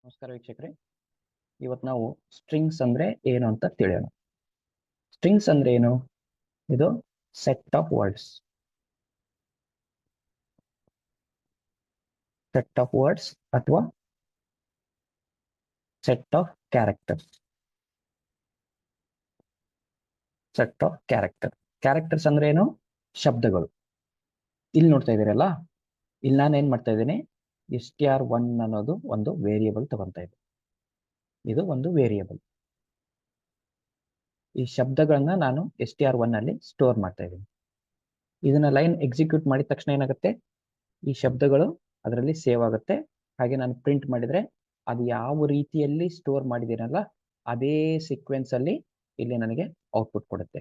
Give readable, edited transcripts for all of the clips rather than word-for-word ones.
ನಮಸ್ಕಾರ ವೀಕ್ಷಕರೇ, ಇವತ್ತು ನಾವು ಸ್ಟ್ರಿಂಗ್ಸ್ ಅಂದ್ರೆ ಏನು ಅಂತ ತಿಳಿಯೋಣ. ಸ್ಟ್ರಿಂಗ್ಸ್ ಅಂದ್ರೆ ಏನು? ಇದು ಸೆಟ್ ಆಫ್ ವರ್ಡ್ಸ್, ಅಥವಾ ಸೆಟ್ ಆಫ್ ಕ್ಯಾರೆಕ್ಟರ್ಸ್. ಕ್ಯಾರೆಕ್ಟರ್ಸ್ ಅಂದ್ರೆ ಏನು? ಶಬ್ದಗಳು. ಇಲ್ಲಿ ನೋಡ್ತಾ ಇದ್ದೀರಲ್ಲ, ಇಲ್ಲಿ ನಾನು ಏನ್ ಮಾಡ್ತಾ ಇದ್ದೀನಿ, str1 ಅನ್ನೋದು ಒಂದು ವೇರಿಯೇಬಲ್ ತಗೊಂತಾ ಇದೆ. ಇದು ಒಂದು ವೇರಿಯೇಬಲ್. ಈ ಶಬ್ದಗಳನ್ನ ನಾನು str1 ಅಲ್ಲಿ ಸ್ಟೋರ್ ಮಾಡ್ತಾ ಇದ್ದೀನಿ. ಇದನ್ನ ಲೈನ್ ಎಕ್ಸಿಕ್ಯೂಟ್ ಮಾಡಿದ ತಕ್ಷಣ ಏನಾಗುತ್ತೆ, ಈ ಶಬ್ದಗಳು ಅದರಲ್ಲಿ ಸೇವ್ ಆಗುತ್ತೆ. ಹಾಗೆ ನಾನು ಪ್ರಿಂಟ್ ಮಾಡಿದ್ರೆ ಅದು ಯಾವ ರೀತಿಯಲ್ಲಿ ಸ್ಟೋರ್ ಮಾಡಿದ್ದೀನಲ್ಲ ಅದೇ ಸೀಕ್ವೆನ್ಸ್ ಅಲ್ಲಿ ಇಲ್ಲಿ ನನಗೆ ಔಟ್ಪುಟ್ ಕೊಡುತ್ತೆ.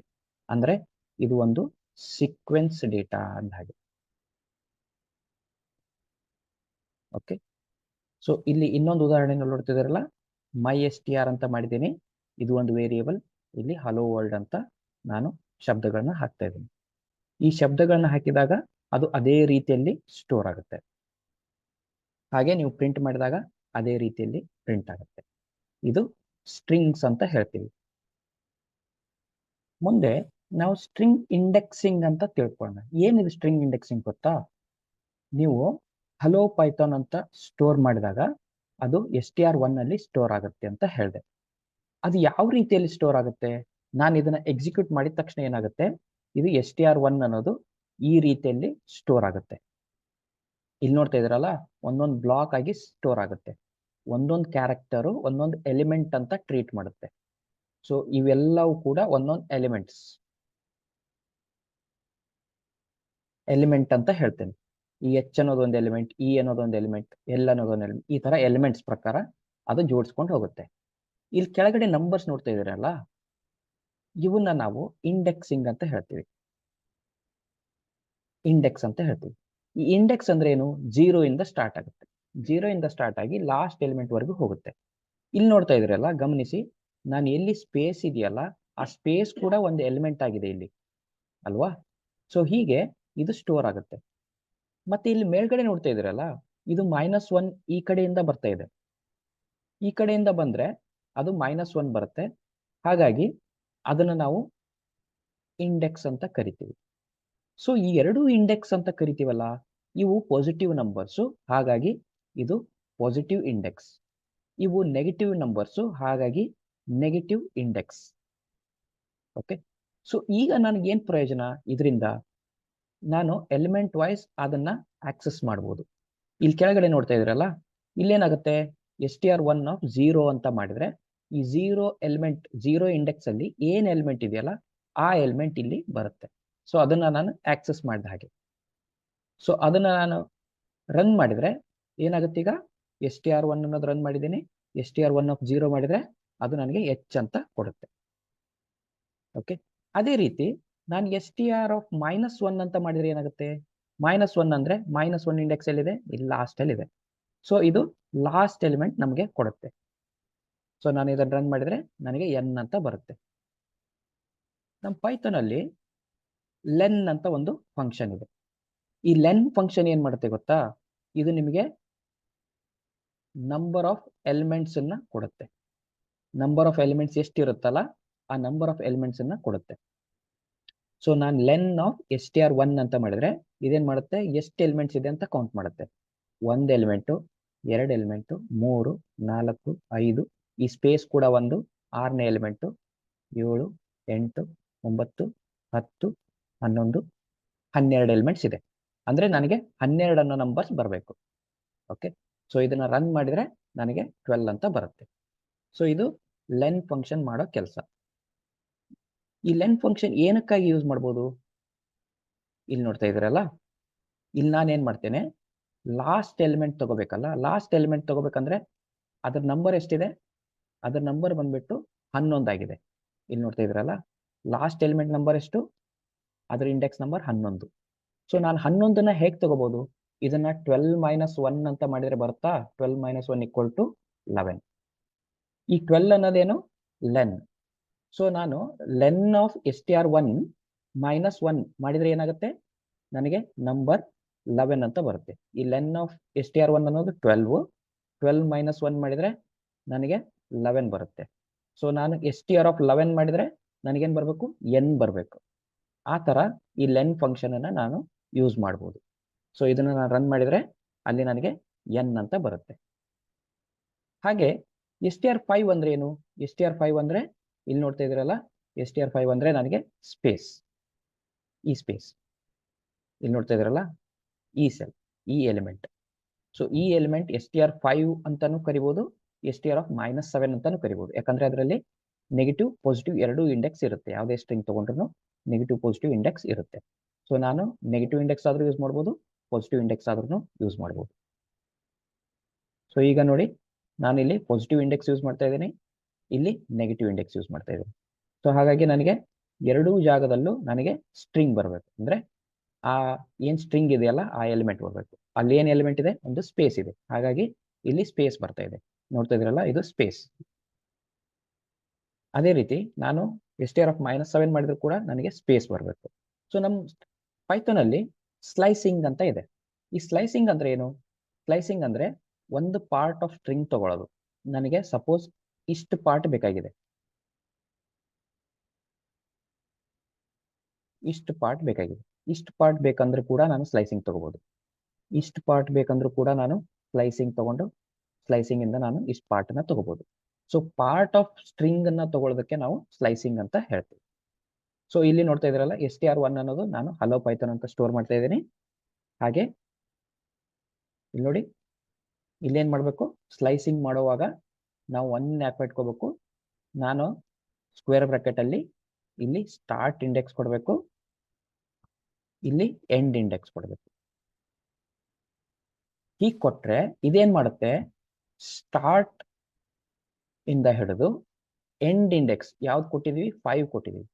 ಅಂದ್ರೆ ಇದು ಒಂದು ಸೀಕ್ವೆನ್ಸ್ ಡೇಟಾ ಅಂದ ಹಾಗೆ. ಓಕೆ, ಸೊ ಇಲ್ಲಿ ಇನ್ನೊಂದು ಉದಾಹರಣೆ ನೋಡ್ತಿದಾರಲ್ಲ, mystr ಅಂತ ಮಾಡಿದ್ದೀನಿ. ಇದು ಒಂದು ವೇರಿಯೇಬಲ್. ಇಲ್ಲಿ ಹಲೋ ವರ್ಲ್ಡ್ ಅಂತ ನಾನು ಶಬ್ದಗಳನ್ನ ಹಾಕ್ತಾ ಇದ್ದೀನಿ. ಈ ಶಬ್ದಗಳನ್ನ ಹಾಕಿದಾಗ ಅದು ಅದೇ ರೀತಿಯಲ್ಲಿ ಸ್ಟೋರ್ ಆಗುತ್ತೆ. ಹಾಗೆ ನೀವು ಪ್ರಿಂಟ್ ಮಾಡಿದಾಗ ಅದೇ ರೀತಿಯಲ್ಲಿ ಪ್ರಿಂಟ್ ಆಗುತ್ತೆ. ಇದು ಸ್ಟ್ರಿಂಗ್ಸ್ ಅಂತ ಹೇಳ್ತೀವಿ. ಮುಂದೆ ನಾವು ಸ್ಟ್ರಿಂಗ್ ಇಂಡೆಕ್ಸಿಂಗ್ ಅಂತ ತಿಳ್ಕೊಳ್ಳೋಣ. ಏನಿದೆ ಸ್ಟ್ರಿಂಗ್ ಇಂಡೆಕ್ಸಿಂಗ್ ಗೊತ್ತಾ? ನೀವು ಹಲೋ ಪೈಥಾನ್ ಅಂತ ಸ್ಟೋರ್ ಮಾಡಿದಾಗ ಅದು str1 ಅಲ್ಲಿ ಸ್ಟೋರ್ ಆಗುತ್ತೆ ಅಂತ ಹೇಳಿದೆ. ಅದು ಯಾವ ರೀತಿಯಲ್ಲಿ ಸ್ಟೋರ್ ಆಗುತ್ತೆ? ನಾನು ಇದನ್ನ ಎಕ್ಸಿಕ್ಯೂಟ್ ಮಾಡಿದ ತಕ್ಷಣ ಏನಾಗುತ್ತೆ, ಇದು str1 ಅನ್ನೋದು ಈ ರೀತಿಯಲ್ಲಿ ಸ್ಟೋರ್ ಆಗುತ್ತೆ. ಇಲ್ಲಿ ನೋಡ್ತಾ ಇದ್ರಲ್ಲ, ಒಂದೊಂದು ಬ್ಲಾಕ್ ಆಗಿ ಸ್ಟೋರ್ ಆಗುತ್ತೆ. ಒಂದೊಂದು ಕ್ಯಾರೆಕ್ಟರು ಒಂದೊಂದು ಎಲಿಮೆಂಟ್ ಅಂತ ಟ್ರೀಟ್ ಮಾಡುತ್ತೆ. ಸೊ ಇವೆಲ್ಲವೂ ಕೂಡ ಒಂದೊಂದು ಎಲಿಮೆಂಟ್ ಅಂತ ಹೇಳ್ತೇನೆ. ಈ ಎಚ್ ಅನ್ನೋದು ಒಂದು ಎಲಿಮೆಂಟ್, ಇ ಅನ್ನೋದು ಒಂದು ಎಲಿಮೆಂಟ್, ಎಲ್ ಅನ್ನೋದು ಒಂದು ಎಲಿಮೆಂಟ್. ಈ ತರ ಎಲಿಮೆಂಟ್ಸ್ ಪ್ರಕಾರ ಅದು ಜೋಡಿಸ್ಕೊಂಡು ಹೋಗುತ್ತೆ. ಇಲ್ಲಿ ಕೆಳಗಡೆ ನಂಬರ್ಸ್ ನೋಡ್ತಾ ಇದ್ದೀರಲ್ಲ, ಇವನ್ನ ನಾವು ಇಂಡೆಕ್ಸಿಂಗ್ ಅಂತ ಹೇಳ್ತೀವಿ. ಈ ಇಂಡೆಕ್ಸ್ ಅಂದ್ರೆ ಏನು? 0 ಇಂದ ಸ್ಟಾರ್ಟ್ ಆಗುತ್ತೆ. 0 ಇಂದ ಸ್ಟಾರ್ಟ್ ಆಗಿ ಲಾಸ್ಟ್ ಎಲಿಮೆಂಟ್ ವರೆಗೂ ಹೋಗುತ್ತೆ. ಇಲ್ಲಿ ನೋಡ್ತಾ ಇದ್ರಲ್ಲ, ಗಮನಿಸಿ, ನಾನು ಎಲ್ಲಿ ಸ್ಪೇಸ್ ಇದೆಯಲ್ಲ ಆ ಸ್ಪೇಸ್ ಕೂಡ ಒಂದು ಎಲಿಮೆಂಟ್ ಆಗಿದೆ ಇಲ್ಲಿ, ಅಲ್ವಾ? ಸೊ ಹೀಗೆ ಇದು ಸ್ಟೋರ್ ಆಗುತ್ತೆ. ಮತ್ತೆ ಇಲ್ಲಿ ಮೇಲ್ಗಡೆ ನೋಡ್ತಾ ಇದ್ರಲ್ಲ, ಇದು -1 ಈ ಕಡೆಯಿಂದ ಬರ್ತಾ ಇದೆ. ಈ ಕಡೆಯಿಂದ ಬಂದ್ರೆ ಅದು -1 ಬರುತ್ತೆ. ಹಾಗಾಗಿ ಅದನ್ನ ನಾವು ಇಂಡೆಕ್ಸ್ ಅಂತ ಕರಿತೀವಿ. ಸೊ ಈ ಎರಡು ಇಂಡೆಕ್ಸ್ ಅಂತ ಕರಿತೀವಲ್ಲ, ಇವು ಪಾಸಿಟಿವ್ ನಂಬರ್ಸು, ಹಾಗಾಗಿ ಇದು ಪಾಸಿಟಿವ್ ಇಂಡೆಕ್ಸ್. ಇವು ನೆಗೆಟಿವ್ ನಂಬರ್ಸು, ಹಾಗಾಗಿ ನೆಗೆಟಿವ್ ಇಂಡೆಕ್ಸ್. ಓಕೆ, ಸೊ ಈಗ ನನಗೆ ಏನ್ ಪ್ರಯೋಜನ ಇದರಿಂದ? ನಾನು ಎಲಿಮೆಂಟ್ ವೈಸ್ ಅದನ್ನ ಆಕ್ಸೆಸ್ ಮಾಡಬಹುದು. ಇಲ್ಲಿ ಕೆಳಗಡೆ ನೋಡ್ತಾ ಇದ್ರಲ್ಲ, ಇಲ್ಲೇನಾಗುತ್ತೆ, str1 ಆಫ್ 0 ಅಂತ ಮಾಡಿದ್ರೆ ಈ 0 ಇಂಡೆಕ್ಸ್ ಅಲ್ಲಿ ಏನ್ ಎಲಿಮೆಂಟ್ ಇದೆಯಲ್ಲ ಆ ಎಲಿಮೆಂಟ್ ಇಲ್ಲಿ ಬರುತ್ತೆ. ಸೊ ಅದನ್ನ ನಾನು ಆಕ್ಸೆಸ್ ಮಾಡಿದ ಹಾಗೆ. ಸೊ ಅದನ್ನ ನಾನು ರನ್ ಮಾಡಿದ್ರೆ ಏನಾಗುತ್ತೆ, ಈಗ str1 ಅನ್ನೋದು ರನ್ ಮಾಡಿದ್ದೀನಿ, str1 ಆಫ್ 0 ಮಾಡಿದ್ರೆ ಅದು ನನಗೆ h ಅಂತ ಕೊಡುತ್ತೆ. ಓಕೆ, ಅದೇ ರೀತಿ ನಾನು str ಆಫ್ -1 ಅಂತ ಮಾಡಿದ್ರೆ ಏನಾಗುತ್ತೆ? -1 ಅಂದ್ರೆ -1 ಇಂಡೆಕ್ಸ್ ಎಲ್ಲಿದೆ? ಇಲ್ಲಿ ಲಾಸ್ಟ್ ಅಲ್ಲಿ ಇದೆ. ಸೊ ಇದು ಲಾಸ್ಟ್ ಎಲಿಮೆಂಟ್ ನಮಗೆ ಕೊಡುತ್ತೆ. ಸೊ ನಾನು ಇದನ್ನು ರನ್ ಮಾಡಿದ್ರೆ ನನಗೆ n ಅಂತ ಬರುತ್ತೆ. ನಮ್ಮ ಪೈಥಾನ್ ಅಲ್ಲಿ ಲೆನ್ ಅಂತ ಒಂದು ಫಂಕ್ಷನ್ ಇದೆ. ಈ ಲೆನ್ ಫಂಕ್ಷನ್ ಏನ್ ಮಾಡುತ್ತೆ ಗೊತ್ತಾ? ಇದು ನಿಮಗೆ ನಂಬರ್ ಆಫ್ ಎಲಿಮೆಂಟ್ಸ್ ಅನ್ನ ಕೊಡುತ್ತೆ. ನಂಬರ್ ಆಫ್ ಎಲಿಮೆಂಟ್ಸ್ ಎಷ್ಟಿರುತ್ತಲ್ಲ ಆ ನಂಬರ್ ಆಫ್ ಎಲಿಮೆಂಟ್ಸ್ ಅನ್ನ ಕೊಡುತ್ತೆ. ಸೊ ನಾನು ಲೆನ್ ಆಫ್ str1 ಅಂತ ಮಾಡಿದ್ರೆ ಇದೇನ್ ಮಾಡುತ್ತೆ, ಎಷ್ಟು ಎಲಿಮೆಂಟ್ಸ್ ಇದೆ ಅಂತ ಕೌಂಟ್ ಮಾಡುತ್ತೆ. 1 ಎಲಿಮೆಂಟು, 2 ಎಲಿಮೆಂಟು, 3, 4, 5, ಈ ಸ್ಪೇಸ್ ಕೂಡ ಒಂದು 6ನೇ ಎಲಿಮೆಂಟು, 7, 8, 9, 10, 11, 12 ಎಲಿಮೆಂಟ್ಸ್ ಇದೆ. ಅಂದ್ರೆ ನನಗೆ 12 ಅನ್ನೋ ನಂಬರ್ಸ್ ಬರಬೇಕು. ಓಕೆ, ಸೊ ಇದನ್ನ ರನ್ ಮಾಡಿದ್ರೆ ನನಗೆ 12 ಅಂತ ಬರುತ್ತೆ. ಸೊ ಇದು ಲೆನ್ ಫಂಕ್ಷನ್ ಮಾಡೋ ಕೆಲಸ. ಈ ಲೆನ್ ಫಂಕ್ಷನ್ ಏನಕ್ಕಾಗಿ ಯೂಸ್ ಮಾಡ್ಬೋದು? ಇಲ್ಲಿ ನೋಡ್ತಾ ಇದ್ದೀರಲ್ಲ, ಇಲ್ಲಿ ನಾನು ಏನ್ ಮಾಡ್ತೇನೆ, ಲಾಸ್ಟ್ ಎಲಿಮೆಂಟ್ ತಗೋಬೇಕಲ್ಲ. ಲಾಸ್ಟ್ ಎಲಿಮೆಂಟ್ ತಗೋಬೇಕಂದ್ರೆ ಅದ್ರ ನಂಬರ್ ಎಷ್ಟಿದೆ? ಅದ್ರ ನಂಬರ್ ಬಂದ್ಬಿಟ್ಟು 11 ಆಗಿದೆ. ಇಲ್ಲಿ ನೋಡ್ತಾ ಇದ್ರಲ್ಲ, ಲಾಸ್ಟ್ ಎಲಿಮೆಂಟ್ ನಂಬರ್ ಎಷ್ಟು? ಅದ್ರ ಇಂಡೆಕ್ಸ್ ನಂಬರ್ 11. ಸೊ ನಾನು 11ನ್ನ ಹೇಗೆ ತಗೋಬಹುದು? ಇದನ್ನ 12 - 1 ಅಂತ ಮಾಡಿದ್ರೆ ಬರುತ್ತಾ? 12 - 1 = 11. ಈ 12 ಅನ್ನೋದೇನು? ಲೆನ್. ಸೊ ನಾನು ಲೆನ್ ಆಫ್ str1 -1 ಮಾಡಿದ್ರೆ ಏನಾಗುತ್ತೆ, ನನಗೆ ನಂಬರ್ 11 ಅಂತ ಬರುತ್ತೆ. ಈ ಲೆನ್ ಆಫ್ str1 ಅನ್ನೋದು 12, 12 ಮೈನಸ್ 1 ಮಾಡಿದರೆ ನನಗೆ 11 ಬರುತ್ತೆ. ಸೊ ನಾನು str(11) ಮಾಡಿದರೆ ನನಗೇನು ಬರಬೇಕು, n ಬರಬೇಕು. ಆ ಥರ ಈ len ಫಂಕ್ಷನ್ ಅನ್ನು ನಾನು ಯೂಸ್ ಮಾಡ್ಬೋದು. ಸೊ ಇದನ್ನು ನಾನು ರನ್ ಮಾಡಿದರೆ ಅಲ್ಲಿ ನನಗೆ n ಅಂತ ಬರುತ್ತೆ. ಹಾಗೆ str5 ಅಂದ್ರೆ ಏನು? str5 ಅಂದ್ರೆ ಇಲ್ಲಿ ನೋಡ್ತಾ ಇದ್ದೀರಲ್ಲ, str5 ಅಂದ್ರೆ ನನಗೆ ಸ್ಪೇಸ್, ಈ ಸ್ಪೇಸ್ ಇಲ್ಲಿ ನೋಡ್ತಾ ಇದ್ದೀರಲ್ಲ, ಈ ಸೆಲ್, ಈ ಎಲಿಮೆಂಟ್. ಸೊ ಈ ಎಲಿಮೆಂಟ್ str5 ಅಂತಾನು ಕರಿಬಹುದು, str(-7) ಅಂತಾನು ಕರಿಬಹುದು. ಯಾಕಂದ್ರೆ ಅದರಲ್ಲಿ ನೆಗೆಟಿವ್ ಪಾಸಿಟಿವ್ ಎರಡೂ ಇಂಡೆಕ್ಸ್ ಇರುತ್ತೆ. ಯಾವುದೇ ಸ್ಟ್ರಿಂಗ್ ತಗೊಂಡ್ರು ನೆಗೆಟಿವ್ ಪಾಸಿಟಿವ್ ಇಂಡೆಕ್ಸ್ ಇರುತ್ತೆ. ಸೊ ನಾನು ನೆಗೆಟಿವ್ ಇಂಡೆಕ್ಸ್ ಆದ್ರೂ ಯೂಸ್ ಮಾಡ್ಬೋದು, ಪಾಸಿಟಿವ್ ಇಂಡೆಕ್ಸ್ ಆದ್ರೂ ಯೂಸ್ ಮಾಡ್ಬೋದು. ಸೊ ಈಗ ನೋಡಿ, ನಾನು ಇಲ್ಲಿ ಪಾಸಿಟಿವ್ ಇಂಡೆಕ್ಸ್ ಯೂಸ್ ಮಾಡ್ತಾ ಇದ್ದೀನಿ, ಇಲ್ಲಿ ನೆಗೆಟಿವ್ ಇಂಡೆಕ್ಸ್ ಯೂಸ್ ಮಾಡ್ತಾ ಇದ್ದೀನಿ. ಸೊ ಹಾಗಾಗಿ ನನಗೆ ಎರಡೂ ಜಾಗದಲ್ಲೂ ನನಗೆ ಸ್ಟ್ರಿಂಗ್ ಬರಬೇಕು. ಅಂದ್ರೆ ಆ ಏನ್ ಸ್ಟ್ರಿಂಗ್ ಇದೆಯಲ್ಲ ಆ ಎಲಿಮೆಂಟ್ ಬರಬೇಕು. ಅಲ್ಲಿ ಏನ್ ಎಲಿಮೆಂಟ್ ಇದೆ, ಒಂದು ಸ್ಪೇಸ್ ಇದೆ, ಹಾಗಾಗಿ ಇಲ್ಲಿ ಸ್ಪೇಸ್ ಬರ್ತಾ ಇದೆ. ನೋಡ್ತಾ ಇದ್ರಲ್ಲ, ಇದು ಸ್ಪೇಸ್. ಅದೇ ರೀತಿ ನಾನು str(-7) ಮಾಡಿದ್ರು ಕೂಡ ನನಗೆ ಸ್ಪೇಸ್ ಬರಬೇಕು. ಸೊ ನಮ್ಮ ಪೈಥಾನ್ ಅಲ್ಲಿ ಸ್ಲೈಸಿಂಗ್ ಅಂತ ಇದೆ. ಈ ಸ್ಲೈಸಿಂಗ್ ಅಂದ್ರೆ ಏನು? ಸ್ಲೈಸಿಂಗ್ ಅಂದ್ರೆ ಒಂದು ಪಾರ್ಟ್ ಆಫ್ ಸ್ಟ್ರಿಂಗ್ ತಗೊಳ್ಳೋದು. ನನಗೆ ಸಪೋಸ್ ಇಷ್ಟು ಪಾರ್ಟ್ ಬೇಕಾಗಿದೆ, ಇಷ್ಟು ಪಾರ್ಟ್ ಬೇಕಾಗಿದೆ. ಇಷ್ಟು ಪಾರ್ಟ್ ಬೇಕಂದ್ರೂ ಕೂಡ ನಾನು ಸ್ಲೈಸಿಂಗ್ ತಗೋಬಹುದು. ಇಷ್ಟು ಪಾರ್ಟ್ ಬೇಕಂದ್ರೂ ಕೂಡ ನಾನು ಸ್ಲೈಸಿಂಗ್ ತಗೊಂಡು ಸ್ಲೈಸಿಂಗ್ ಇಂದ ನಾನು ಇಷ್ಟು ಪಾರ್ಟ್ ಅನ್ನ ತಗೋಬಹುದು. ಸೊ ಪಾರ್ಟ್ ಆಫ್ ಸ್ಟ್ರಿಂಗ್ ಅನ್ನ ತಗೊಳ್ಳೋದಕ್ಕೆ ನಾವು ಸ್ಲೈಸಿಂಗ್ ಅಂತ ಹೇಳ್ತೀವಿ. ಸೊ ಇಲ್ಲಿ ನೋಡ್ತಾ ಇದ್ರಲ್ಲ, str1 ಅನ್ನೋದು ನಾನು ಹಲೋ ಪೈಥಾನ್ ಅಂತ ಸ್ಟೋರ್ ಮಾಡ್ತಾ ಇದ್ದೀನಿ. ಹಾಗೆ ಇಲ್ಲಿ ನೋಡಿ, ಇಲ್ಲೇನ್ ಮಾಡಬೇಕು, ಸ್ಲೈಸಿಂಗ್ ಮಾಡುವಾಗ ನಾವು 1 ಯಾಕೆ ಇಟ್ಕೋಬೇಕು, ನಾನು ಸ್ಕ್ವೇರ್ ಬ್ರಾಕೆಟ್ ಅಲ್ಲಿ ಇಲ್ಲಿ ಸ್ಟಾರ್ಟ್ ಇಂಡೆಕ್ಸ್ ಕೊಡಬೇಕು, ಇಲ್ಲಿ ಎಂಡ್ ಇಂಡೆಕ್ಸ್ ಕೊಡಬೇಕು. ಹೀಗೆ ಕೊಟ್ರೆ ಇದೇನ್ ಮಾಡುತ್ತೆ, ಸ್ಟಾರ್ಟ್ ಇಂದ ಹಿಡಿದು ಎಂಡ್ ಇಂಡೆಕ್ಸ್ ಯಾವ್ದು ಕೊಟ್ಟಿದೀವಿ, 5 ಕೊಟ್ಟಿದೀವಿ,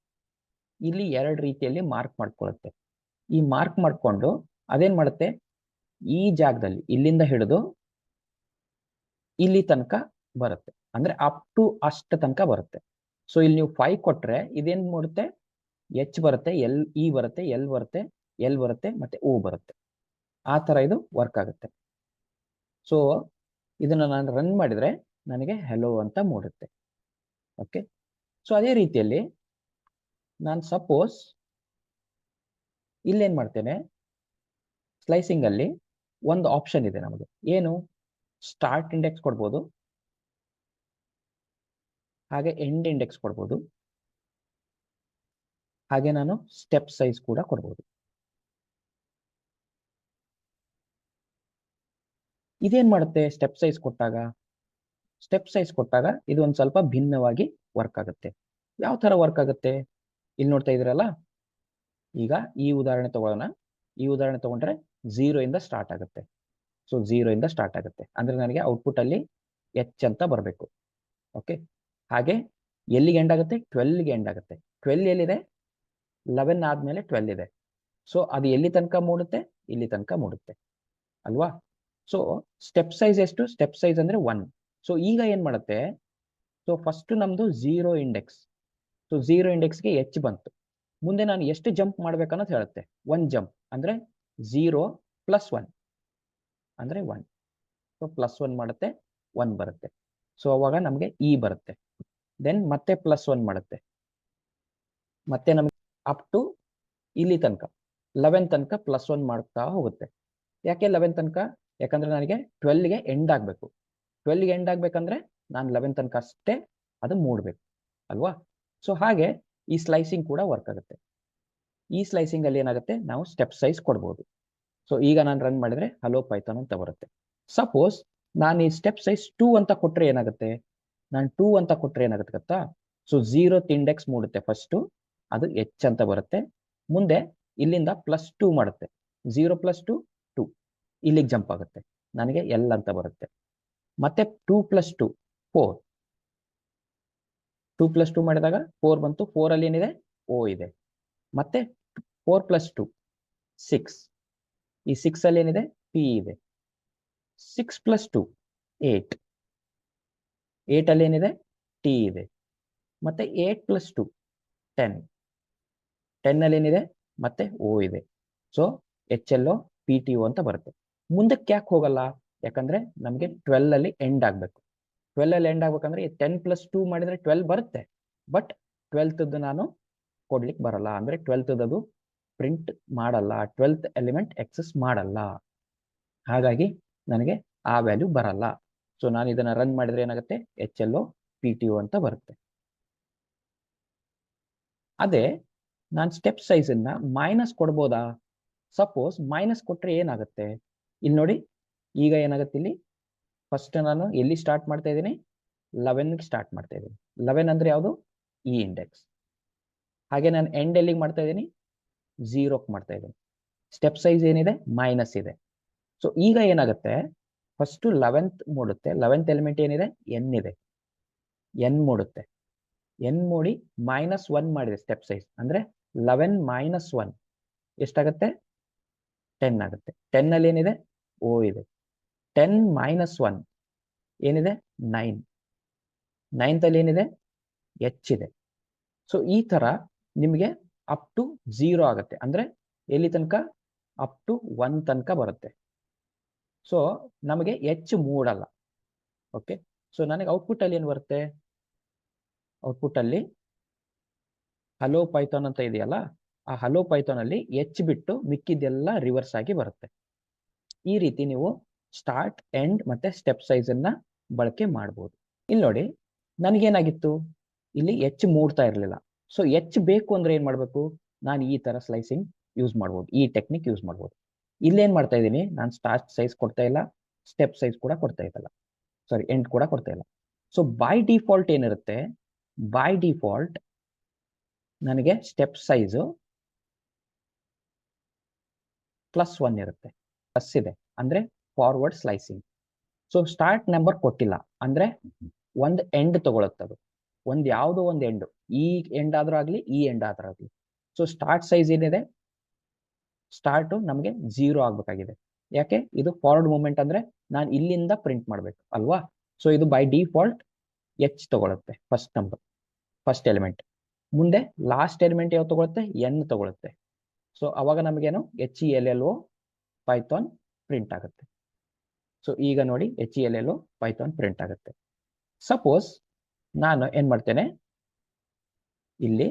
ಇಲ್ಲಿ 2 ರೀತಿಯಲ್ಲಿ ಮಾರ್ಕ್ ಮಾಡ್ಕೊಳ್ಳುತ್ತೆ. ಈ ಮಾರ್ಕ್ ಮಾಡ್ಕೊಂಡು ಅದೇನ್ ಮಾಡುತ್ತೆ, ಈ ಜಾಗದಲ್ಲಿ ಇಲ್ಲಿಂದ ಹಿಡಿದು ಇಲ್ಲಿ ತನಕ ಬರುತ್ತೆ. ಅಂದ್ರೆ ಅಪ್ ಟು ಅಷ್ಟು ತನಕ ಬರುತ್ತೆ. ಸೊ ಇಲ್ಲಿ ನೀವು 5 ಕೊಟ್ರೆ ಇದೇನ್ ಮಾಡುತ್ತೆ, ಎಚ್ ಬರುತ್ತೆ, ಇ ಬರುತ್ತೆ, ಎಲ್ ಬರುತ್ತೆ, ಎಲ್ ಬರುತ್ತೆ, ಮತ್ತೆ ಓ ಬರುತ್ತೆ. ಆ ತರ ಇದು ವರ್ಕ್ ಆಗುತ್ತೆ. ಸೊ ಇದನ್ನ ನಾನು ರನ್ ಮಾಡಿದ್ರೆ ನನಗೆ ಹೆಲೋ ಅಂತ ಮೂಡುತ್ತೆ. ಓಕೆ. ಸೊ ಅದೇ ರೀತಿಯಲ್ಲಿ ನಾನು ಸಪೋಸ್ ಇಲ್ಲೇನ್ ಮಾಡ್ತೇನೆ, ಸ್ಲೈಸಿಂಗ್ ಅಲ್ಲಿ ಒಂದು ಆಪ್ಷನ್ ಇದೆ ನಮಗೆ. ಏನು? ಸ್ಟಾರ್ಟ್ ಇಂಡೆಕ್ಸ್ ಕೊಡ್ಬೋದು, ಹಾಗೆ ಎಂಡ್ ಇಂಡೆಕ್ಸ್ ಕೊಡ್ಬೋದು, ಹಾಗೆ ನಾನು ಸ್ಟೆಪ್ ಸೈಜ್ ಕೂಡ ಕೊಡ್ಬೋದು. ಇದೇನ್ ಮಾಡುತ್ತೆ, ಸ್ಟೆಪ್ ಸೈಜ್ ಕೊಟ್ಟಾಗ, ಸ್ಟೆಪ್ ಸೈಜ್ ಕೊಟ್ಟಾಗ ಇದು ಒಂದ್ ಸ್ವಲ್ಪ ಭಿನ್ನವಾಗಿ ವರ್ಕ್ ಆಗುತ್ತೆ. ಯಾವ ತರ ವರ್ಕ್ ಆಗುತ್ತೆ, ಇಲ್ಲಿ ನೋಡ್ತಾ ಇದ್ರಲ್ಲ, ಈಗ ಈ ಉದಾಹರಣೆ ತಗೊಳ್ಳೋಣ. ಈ ಉದಾಹರಣೆ ತಗೊಂಡ್ರೆ 0 ಇಂದ ಸ್ಟಾರ್ಟ್ ಆಗುತ್ತೆ. ಸೊ 0 ಇಂದ ಸ್ಟಾರ್ಟ್ ಆಗುತ್ತೆ ಅಂದ್ರೆ ನನಗೆ ಔಟ್ಪುಟ್ ಅಲ್ಲಿ ಎಚ್ ಅಂತ ಬರಬೇಕು. ಓಕೆ. ಹಾಗೆ ಎಲ್ಲಿಗೆ ಎಂಡ್ ಆಗುತ್ತೆ, 12ಗೆ ಎಂಡ್ ಆಗುತ್ತೆ. 12 ಎಲ್ಲಿದೆ, 11 ಆದ್ಮೇಲೆ 12 ಇದೆ. ಸೊ ಅದು ಎಲ್ಲಿ ತನಕ ಮೂಡುತ್ತೆ, ಇಲ್ಲಿ ತನಕ ಮೂಡುತ್ತೆ ಅಲ್ವಾ. ಸೊ ಸ್ಟೆಪ್ ಸೈಜ್ ಎಷ್ಟು, ಸ್ಟೆಪ್ ಸೈಜ್ ಅಂದ್ರೆ 1. ಸೊ ಈಗ ಏನ್ ಮಾಡುತ್ತೆ, ಸೊ ಫಸ್ಟ್ ನಮ್ದು 0 ಇಂಡೆಕ್ಸ್, ಸೊ 0 ಇಂಡೆಕ್ಸ್ಗೆ ಎಚ್ ಬಂತು. ಮುಂದೆ ನಾನು ಎಷ್ಟು ಜಂಪ್ ಮಾಡ್ಬೇಕನ್ನೋದು ಹೇಳುತ್ತೆ. 1 ಜಂಪ್ ಅಂದ್ರೆ 0 + 1 ಅಂದ್ರೆ 1. ಸೊ +1 ಮಾಡುತ್ತೆ, 1 ಬರುತ್ತೆ. ಸೊ ಅವಾಗ ನಮಗೆ ಇ ಬರುತ್ತೆ. ದೆನ್ ಮತ್ತೆ +1 ಮಾಡುತ್ತೆ, ಮತ್ತೆ ನಮಗೆ ಅಪ್ ಟು ಇಲ್ಲಿ ತನಕ 11 ತನಕ +1 ಮಾಡ್ತಾ ಹೋಗುತ್ತೆ. ಯಾಕೆ 11 ತನಕ? ಯಾಕಂದ್ರೆ ನನಗೆ 12ಗೆ ಎಂಡ್ ಆಗಬೇಕು. 12ಗೆ ಎಂಡ್ ಆಗ್ಬೇಕಂದ್ರೆ ನಾನು 11 ತನಕ ಅಷ್ಟೇ ಅದು ಮೂಡಬೇಕು ಅಲ್ವಾ. ಸೊ ಹಾಗೆ ಈ ಸ್ಲೈಸಿಂಗ್ ಕೂಡ ವರ್ಕ್ ಆಗುತ್ತೆ. ಈ ಸ್ಲೈಸಿಂಗ್ ಅಲ್ಲಿ ಏನಾಗುತ್ತೆ, ನಾವು ಸ್ಟೆಪ್ ಸೈಜ್ ಕೊಡ್ಬೋದು. ಸೊ ಈಗ ನಾನು ರನ್ ಮಾಡಿದ್ರೆ ಹಲೋ ಪೈಥಾನ್ ಅಂತ ಬರುತ್ತೆ. ಸಪೋಸ್ ನಾನು ಈ ಸ್ಟೆಪ್ ಸೈಜ್ 2 ಅಂತ ಕೊಟ್ರೆ ಏನಾಗುತ್ತೆ, ನಾನು 2 ಅಂತ ಕೊಟ್ರೆ ಏನಾಗುತ್ತೆ ಗೊತ್ತಾ, ಸೊ 0th ಇಂಡೆಕ್ಸ್ ಮೂಡುತ್ತೆ ಫಸ್ಟ್, ಅದು ಎಚ್ ಅಂತ ಬರುತ್ತೆ. ಮುಂದೆ ಇಲ್ಲಿಂದ +2 ಮಾಡುತ್ತೆ, 0 + 2 2, ಇಲ್ಲಿಗೆ ಜಂಪ್ ಆಗುತ್ತೆ, ನನಗೆ ಎಲ್ ಅಂತ ಬರುತ್ತೆ. ಮತ್ತೆ 2 + 2 4, 2 + 2 ಮಾಡಿದಾಗ 4 ಬಂತು. 4 ಅಲ್ಲಿ ಏನಿದೆ, ಓ ಇದೆ. ಮತ್ತೆ 4 + 2 6, ಈ 6 ಅಲ್ಲಿ ಏನಿದೆ, ಪಿ ಇದೆ. 6 + 2 8, 8 ಅಲ್ಲಿ ಏನಿದೆ, ಟಿ ಇದೆ. ಮತ್ತೆ 8 + 2 10, 10 ಅಲ್ಲಿ ಏನಿದೆ, ಮತ್ತೆ ಓ ಇದೆ. So H L O P T O ಅಂತ ಬರುತ್ತೆ. ಮುಂದಕ್ಕೆ ಯಾಕೆ ಹೋಗಲ್ಲ, ಯಾಕಂದ್ರೆ ನಮಗೆ 12 ಅಲ್ಲಿ ಎಂಡ್ ಆಗ್ಬೇಕು. 12 ಅಲ್ಲಿ ಎಂಡ್ ಆಗ್ಬೇಕಂದ್ರೆ 10 + 2 ಮಾಡಿದ್ರೆ 12 ಬರುತ್ತೆ. ಬಟ್ 12th ನಾನು ಕೊಡ್ಲಿಕ್ಕೆ ಬರಲ್ಲ, ಅಂದ್ರೆ 12th ಅದು ಪ್ರಿಂಟ್ ಮಾಡಲ್ಲ, 12th ಎಲಿಮೆಂಟ್ ಎಕ್ಸೆಸ್ ಮಾಡಲ್ಲ. ಹಾಗಾಗಿ ನನಗೆ ಆ ವ್ಯಾಲ್ಯೂ ಬರಲ್ಲ. ಸೊ ನಾನು ಇದನ್ನ ರನ್ ಮಾಡಿದ್ರೆ ಏನಾಗುತ್ತೆ, HLO PTO ಅಂತ ಬರುತ್ತೆ. ಅದೇ ನಾನು ಸ್ಟೆಪ್ ಸೈಜ್ ಅನ್ನ ಮೈನಸ್ ಕೊಡ್ಬೋದಾ? ಸಪೋಸ್ ಮೈನಸ್ ಕೊಟ್ರೆ ಏನಾಗುತ್ತೆ, ಇಲ್ಲಿ ನೋಡಿ, ಈಗ ಏನಾಗುತ್ತೆ, ಇಲ್ಲಿ ಫಸ್ಟ್ ನಾನು ಎಲ್ಲಿ ಸ್ಟಾರ್ಟ್ ಮಾಡ್ತಾ ಇದ್ದೀನಿ, 11ಗೆ ಸ್ಟಾರ್ಟ್ ಮಾಡ್ತಾ ಇದ್ದೀನಿ. 11 ಅಂದ್ರೆ ಯಾವುದು, ಈ ಇಂಡೆಕ್ಸ್. ಹಾಗೆ ನಾನು ಎಂಡ್ ಎಲ್ಲಿಗೆ ಮಾಡ್ತಾ ಇದ್ದೀನಿ, 0ಕ್ಕೆ ಮಾಡ್ತಾ ಇದ್ದೀನಿ. ಸ್ಟೆಪ್ ಸೈಜ್ ಏನಿದೆ, ಮೈನಸ್ ಇದೆ. ಸೊ ಈಗ ಏನಾಗುತ್ತೆ, ಫಸ್ಟ್ 11th ಮೂಡುತ್ತೆ. 11th ಎಲಿಮೆಂಟ್ ಏನಿದೆ, ಎನ್ ಇದೆ, ಎನ್ ಮೂಡುತ್ತೆ. ಎನ್ ಮೂಡಿ -1 ಮಾಡಿದೆ ಸ್ಟೆಪ್ ಸೈಜ್, ಅಂದ್ರೆ 11 - 1 ಎಷ್ಟಾಗುತ್ತೆ, 10 ಆಗುತ್ತೆ. 10 ಅಲ್ಲಿ ಏನಿದೆ, ಓ ಇದೆ. 10 - 1 ಏನಿದೆ, 9. 9th ಅಲ್ಲಿ ಏನಿದೆ, ಎಚ್ ಇದೆ. ಸೊ ಈ ತರ ನಿಮಗೆ ಅಪ್ ಟು 0 ಆಗುತ್ತೆ, ಅಂದ್ರೆ ಎಲ್ಲಿ ತನಕ, ಅಪ್ ಟು 1 ತನಕ ಬರುತ್ತೆ. ಸೊ ನಮಗೆ ಎಚ್ ಮೂಡಲ್ಲ. ಓಕೆ, ಸೊ ನನಗೆ ಔಟ್ಪುಟ್ ಅಲ್ಲಿ ಏನು ಬರುತ್ತೆ, ಔಟ್ಪುಟ್ ಅಲ್ಲಿ ಹಲೋ ಪೈಥಾನ್ ಅಂತ ಇದೆಯಲ್ಲ, ಆ ಹಲೋ ಪೈಥಾನ್ ಅಲ್ಲಿ ಎಚ್ ಬಿಟ್ಟು ಮಿಕ್ಕಿದೆಲ್ಲ ರಿವರ್ಸ್ ಆಗಿ ಬರುತ್ತೆ. ಈ ರೀತಿ ನೀವು ಸ್ಟಾರ್ಟ್, ಎಂಡ್ ಮತ್ತೆ ಸ್ಟೆಪ್ ಸೈಜ್ ಅನ್ನ ಬಳಕೆ ಮಾಡಬಹುದು. ಇಲ್ಲಿ ನೋಡಿ, ನನಗೇನಾಗಿತ್ತು, ಇಲ್ಲಿ ಎಚ್ ಮೂಡ್ತಾ ಇರಲಿಲ್ಲ. ಸೊ ಎಚ್ ಬೇಕು ಅಂದ್ರೆ ಏನ್ ಮಾಡ್ಬೇಕು, ನಾನು ಈ ತರ ಸ್ಲೈಸಿಂಗ್ ಯೂಸ್ ಮಾಡ್ಬೋದು, ಈ ಟೆಕ್ನಿಕ್ ಯೂಸ್ ಮಾಡ್ಬೋದು. ಇಲ್ಲೇನ್ ಮಾಡ್ತಾ ಇದ್ದೀನಿ, ನಾನು ಸ್ಟಾರ್ಟ್ ಸೈಜ್ ಕೊಡ್ತಾ ಇಲ್ಲ, ಸ್ಟೆಪ್ ಸೈಜ್ ಕೂಡ ಕೊಡ್ತಾ ಇಲ್ಲ, ಸಾರಿ ಎಂಡ್ ಕೂಡ ಕೊಡ್ತಾ ಇಲ್ಲ. ಸೊ ಬೈ ಡಿಫಾಲ್ಟ್ ಏನಿರುತ್ತೆ, ಬೈ ಡಿಫಾಲ್ಟ್ ನನಗೆ ಸ್ಟೆಪ್ ಸೈಜು +1 ಇರುತ್ತೆ. ಪ್ಲಸ್ ಇದೆ ಅಂದ್ರೆ forward slicing. So start number ಕೊಟ್ಟಿಲ್ಲ ಅಂದ್ರೆ ಒಂದು ಎಂಡ್ ತಗೊಳುತ್ತದು, ಒಂದು ಯಾವುದೋ ಒಂದು ಎಂಡ್, ಈ ಎಂಡ್ ಆದ್ರೂ ಆಗ್ಲಿ, ಈ ಎಂಡ್ ಆದ್ರೂ ಆಗ್ಲಿ. ಸೊ ಸ್ಟಾರ್ಟ್ ಸೈಜ್ ಏನಿದೆ, ಸ್ಟಾರ್ಟ್ ನಮಗೆ 0 ಆಗ್ಬೇಕಾಗಿದೆ. ಯಾಕೆ, ಇದು ಫಾರ್ವರ್ಡ್ ಮೂವ್ಮೆಂಟ್ ಅಂದ್ರೆ ನಾನು ಇಲ್ಲಿಂದ ಪ್ರಿಂಟ್ ಮಾಡ್ಬೇಕು ಅಲ್ವಾ. ಸೊ ಇದು ಬೈ ಡಿಫಾಲ್ಟ್ ಎಚ್ ತಗೊಳುತ್ತೆ, ಫಸ್ಟ್ ನಂಬರ್, ಫಸ್ಟ್ ಎಲಿಮೆಂಟ್. ಮುಂದೆ ಲಾಸ್ಟ್ ಎಲಿಮೆಂಟ್ ಯಾವ್ದು ತಗೊಳುತ್ತೆ, ಎನ್ ತಗೊಳುತ್ತೆ. ಸೊ ಅವಾಗ ನಮಗೇನು, HELLO ಪೈಥಾನ್ ಪ್ರಿಂಟ್ ಆಗುತ್ತೆ. ಸೊ ಈಗ ನೋಡಿ, HELLO ಪೈಥಾನ್ ಪ್ರಿಂಟ್ ಆಗುತ್ತೆ. ಸಪೋಸ್ ನಾನು ಏನ್ ಮಾಡ್ತೇನೆ, ಇಲ್ಲಿ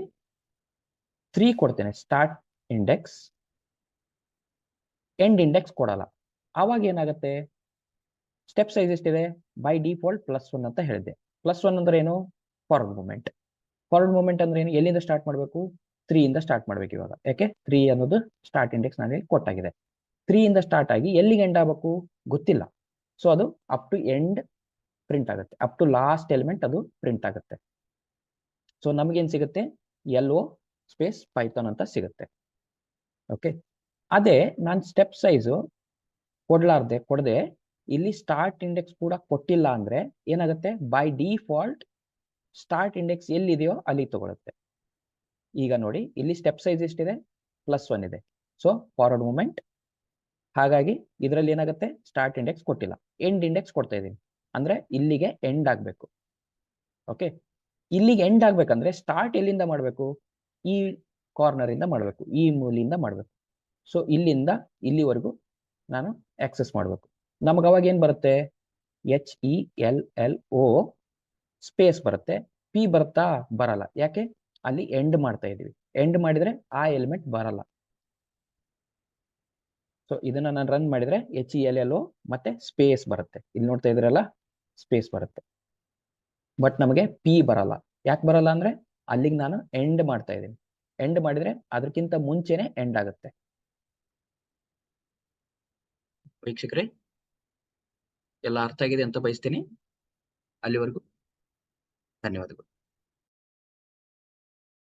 3 ಕೊಡ್ತೇನೆ ಸ್ಟಾರ್ಟ್ ಇಂಡೆಕ್ಸ್, ಎಂಡ್ ಇಂಡೆಕ್ಸ್ ಕೊಡಲ್ಲ. ಆವಾಗ ಏನಾಗುತ್ತೆ, ಸ್ಟೆಪ್ ಸೈಜ್ ಎಷ್ಟಿದೆ, ಬೈ ಡಿಫಾಲ್ಟ್ +1 ಅಂತ ಹೇಳಿದೆ. +1 ಅಂದ್ರೆ ಏನು, ಫಾರ್ವರ್ಡ್ ಮೂವ್ಮೆಂಟ್. ಫಾರ್ವರ್ಡ್ ಮೂವ್ಮೆಂಟ್ ಅಂದ್ರೆ ಏನು, ಎಲ್ಲಿಂದ ಸ್ಟಾರ್ಟ್ ಮಾಡಬೇಕು, 3 ಇಂದ ಸ್ಟಾರ್ಟ್ ಮಾಡ್ಬೇಕು ಇವಾಗ. ಯಾಕೆ, 3 ಅನ್ನೋದು ಸ್ಟಾರ್ಟ್ ಇಂಡೆಕ್ಸ್ ನನಗೆ ಕೊಟ್ಟಾಗಿದೆ. 3 ಇಂದ ಸ್ಟಾರ್ಟ್ ಆಗಿ ಎಲ್ಲಿಗೆ ಎಂಡ್ ಆಗಬೇಕು ಗೊತ್ತಿಲ್ಲ. ಸೊ ಅದು ಅಪ್ ಟು ಎಂಡ್ ಪ್ರಿಂಟ್ ಆಗುತ್ತೆ, ಅಪ್ ಟು ಲಾಸ್ಟ್ ಎಲಿಮೆಂಟ್ ಅದು ಪ್ರಿಂಟ್ ಆಗುತ್ತೆ. ಸೊ ನಮಗೇನ್ ಸಿಗುತ್ತೆ, LO ಸ್ಪೇಸ್ ಪೈಥಾನ್ ಅಂತ ಸಿಗುತ್ತೆ. ಓಕೆ, ಅದೇ ನಾನು ಸ್ಟೆಪ್ ಸೈಜು ಕೊಡದೆ ಇಲ್ಲಿ ಸ್ಟಾರ್ಟ್ ಇಂಡೆಕ್ಸ್ ಕೂಡ ಕೊಟ್ಟಿಲ್ಲ ಅಂದ್ರೆ ಏನಾಗುತ್ತೆ, ಬೈ ಡಿಫಾಲ್ಟ್ ಸ್ಟಾರ್ಟ್ ಇಂಡೆಕ್ಸ್ ಎಲ್ಲಿದೆಯೋ ಅಲ್ಲಿ ತಗೊಳುತ್ತೆ. ಈಗ ನೋಡಿ, ಇಲ್ಲಿ ಸ್ಟೆಪ್ ಸೈಜ್ ಎಷ್ಟಿದೆ, +1 ಇದೆ. So forward movement. ಹಾಗಾಗಿ ಇದರಲ್ಲಿ ಏನಾಗುತ್ತೆ, ಸ್ಟಾರ್ಟ್ ಇಂಡೆಕ್ಸ್ ಕೊಟ್ಟಿಲ್ಲ, ಎಂಡ್ ಇಂಡೆಕ್ಸ್ ಕೊಡ್ತಾ ಇದ್ದೀನಿ, ಅಂದ್ರೆ ಇಲ್ಲಿಗೆ ಎಂಡ್ ಆಗಬೇಕು. ಓಕೆ, ಇಲ್ಲಿಗೆ ಎಂಡ್ ಆಗ್ಬೇಕಂದ್ರೆ ಸ್ಟಾರ್ಟ್ ಎಲ್ಲಿಂದ ಮಾಡಬೇಕು, ಈ ಕಾರ್ನರ್ ಇಂದ ಮಾಡಬೇಕು, ಈ ಮೂಲೆಯಿಂದ ಮಾಡಬೇಕು. ಸೊ ಇಲ್ಲಿಂದ ಇಲ್ಲಿವರೆಗೂ ನಾನು ಆಕ್ಸೆಸ್ ಮಾಡಬೇಕು. ನಮಗೆ ಅವಾಗ ಏನ್ ಬರುತ್ತೆ, HELLO ಸ್ಪೇಸ್ ಬರುತ್ತೆ. ಪಿ ಬರುತ್ತಾ, ಬರಲ್ಲ. ಯಾಕೆ, ಅಲ್ಲಿ ಎಂಡ್ ಮಾಡ್ತಾ ಇದೀವಿ, ಎಂಡ್ ಮಾಡಿದ್ರೆ ಆ ಎಲಿಮೆಂಟ್ ಬರಲ್ಲ. ಸೊ ಇದನ್ನ ನಾನು ರನ್ ಮಾಡಿದ್ರೆ HELLO ಮತ್ತೆ ಸ್ಪೇಸ್ ಬರುತ್ತೆ, ಇಲ್ಲಿ ನೋಡ್ತಾ ಇದ್ರಲ್ಲ, ಸ್ಪೇಸ್ ಬರುತ್ತೆ. ಬಟ್ ನಮಗೆ ಪಿ ಬರಲ್ಲ. ಯಾಕೆ ಬರಲ್ಲ ಅಂದ್ರೆ ಅಲ್ಲಿಗೆ ನಾನು ಎಂಡ್ ಮಾಡ್ತಾ ಇದ್ದೀನಿ, ಎಂಡ್ ಮಾಡಿದ್ರೆ ಅದಕ್ಕಿಂತ ಮುಂಚೆನೆ ಎಂಡ್ ಆಗುತ್ತೆ. ವೀಕ್ಷಕರೇ, ಎಲ್ಲ ಅರ್ಥ ಆಗಿದೆ ಅಂತ ಬಯಸ್ತೀನಿ. ಅಲ್ಲಿವರೆಗೂ ಧನ್ಯವಾದಗಳು.